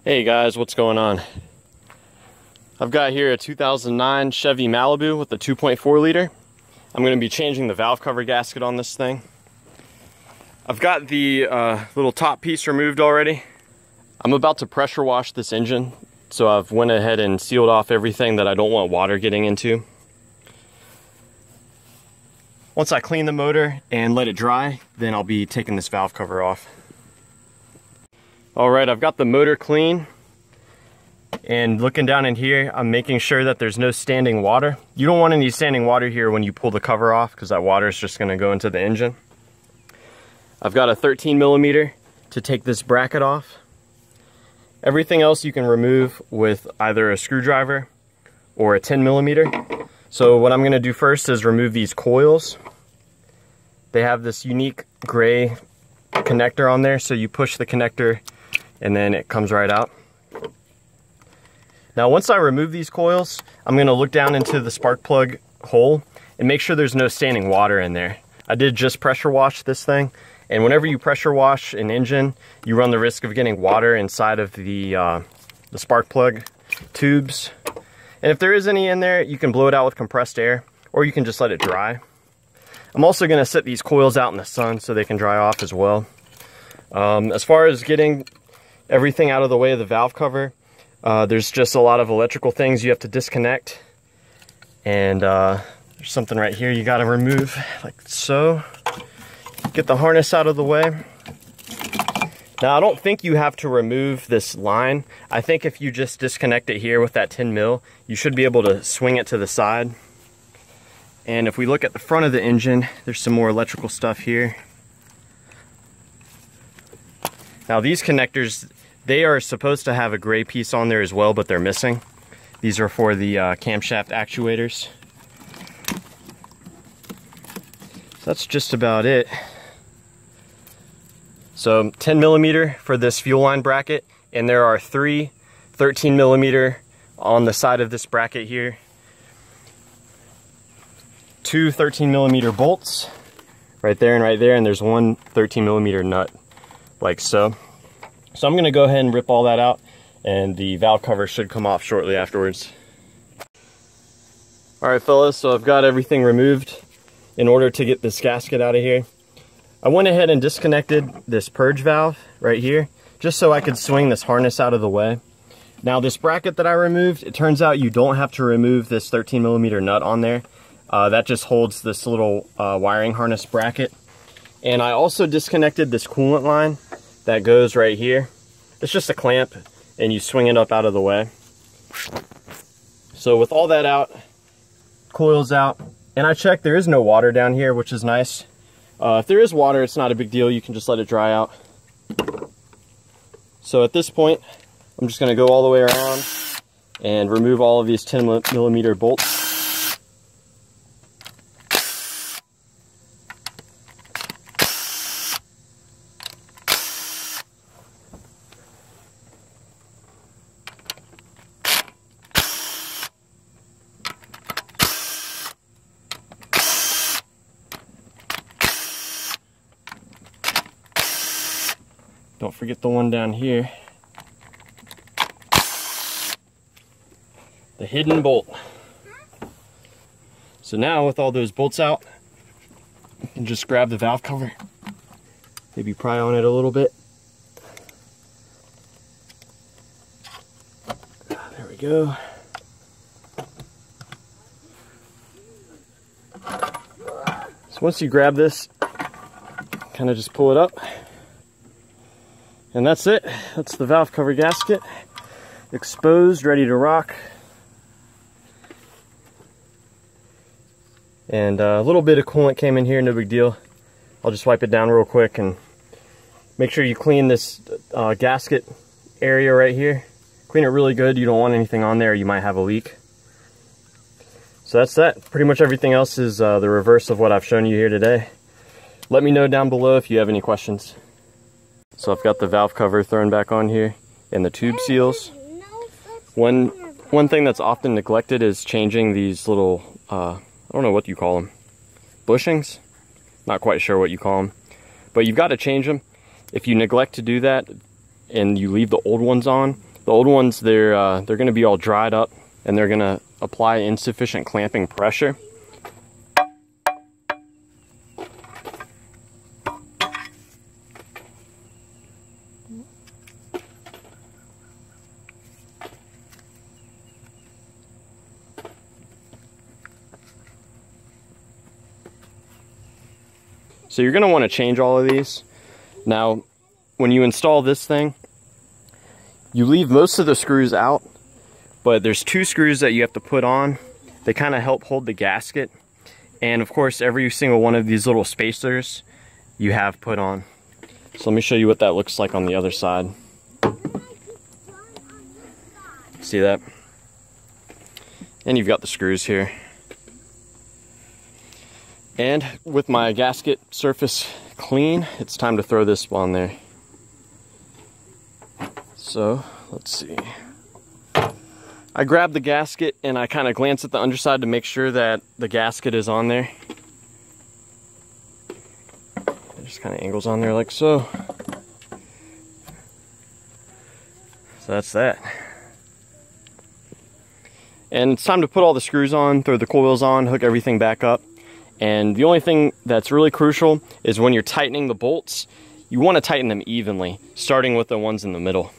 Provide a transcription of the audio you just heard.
Hey guys, what's going on? I've got here a 2009 Chevy Malibu with a 2.4 liter. I'm going to be changing the valve cover gasket on this thing. I've got the little top piece removed already. I'm about to pressure wash this engine, so I've went ahead and sealed off everything that I don't want water getting into. Once I clean the motor and let it dry, then I'll be taking this valve cover off. Alright, I've got the motor clean, and looking down in here, I'm making sure that there's no standing water. You don't want any standing water here when you pull the cover off, because that water is just going to go into the engine. I've got a 13 millimeter to take this bracket off. Everything else you can remove with either a screwdriver or a 10 millimeter. So what I'm going to do first is remove these coils. They have this unique gray connector on there, so you push the connector and then it comes right out. Now once I remove these coils, I'm going to look down into the spark plug hole and make sure there's no standing water in there. I did just pressure wash this thing, and whenever you pressure wash an engine, you run the risk of getting water inside of the spark plug tubes. And if there is any in there, you can blow it out with compressed air, or you can just let it dry. I'm also going to set these coils out in the sun so they can dry off as well. As far as getting everything out of the way of the valve cover, there's just a lot of electrical things you have to disconnect. And there's something right here you got to remove, like so. Get the harness out of the way. Now I don't think you have to remove this line. I think if you just disconnect it here with that 10 mil, you should be able to swing it to the side. And if we look at the front of the engine, there's some more electrical stuff here. Now these connectors, they are supposed to have a gray piece on there as well, but they're missing. These are for the camshaft actuators. So that's just about it. So 10 millimeter for this fuel line bracket, and there are 3 13 millimeter on the side of this bracket here. 2 13 millimeter bolts right there, and there's 1 13 millimeter nut, like so. So I'm going to go ahead and rip all that out, and the valve cover should come off shortly afterwards. Alright fellas, so I've got everything removed in order to get this gasket out of here. I went ahead and disconnected this purge valve right here, just so I could swing this harness out of the way. Now this bracket that I removed, it turns out you don't have to remove this 13 millimeter nut on there. That just holds this little wiring harness bracket. And I also disconnected this coolant line that goes right here. It's just a clamp, and you swing it up out of the way. So with all that out, coils out, and I checked, there is no water down here, which is nice. If there is water, it's not a big deal. You can just let it dry out. So at this point, I'm just going to go all the way around and remove all of these 10 millimeter bolts. Don't forget the one down here. The hidden bolt. So now with all those bolts out, you can just grab the valve cover. Maybe pry on it a little bit. There we go. So once you grab this, kind of just pull it up. And that's it. That's the valve cover gasket. Exposed, ready to rock. And a little bit of coolant came in here, no big deal. I'll just wipe it down real quick and make sure you clean this gasket area right here. Clean it really good. You don't want anything on there, you might have a leak. So that's that. Pretty much everything else is the reverse of what I've shown you here today. Let me know down below if you have any questions. So I've got the valve cover thrown back on here and the tube seals. One thing that's often neglected is changing these little, I don't know what you call them, bushings? Not quite sure what you call them. But you've got to change them. If you neglect to do that and you leave the old ones on, The old ones, they're going to be all dried up, and they're going to apply insufficient clamping pressure. So you're going to want to change all of these. Now, when you install this thing, you leave most of the screws out, but there's 2 screws that you have to put on. They kind of help hold the gasket. And of course, every single one of these little spacers you have put on. So let me show you what that looks like on the other side. See that? And you've got the screws here. And with my gasket surface clean, it's time to throw this on there. So, let's see. I grab the gasket and I kind of glance at the underside to make sure that the gasket is on there. It just kind of angles on there like so. So that's that. And it's time to put all the screws on, throw the coils on, hook everything back up. And the only thing that's really crucial is when you're tightening the bolts, you want to tighten them evenly, starting with the ones in the middle.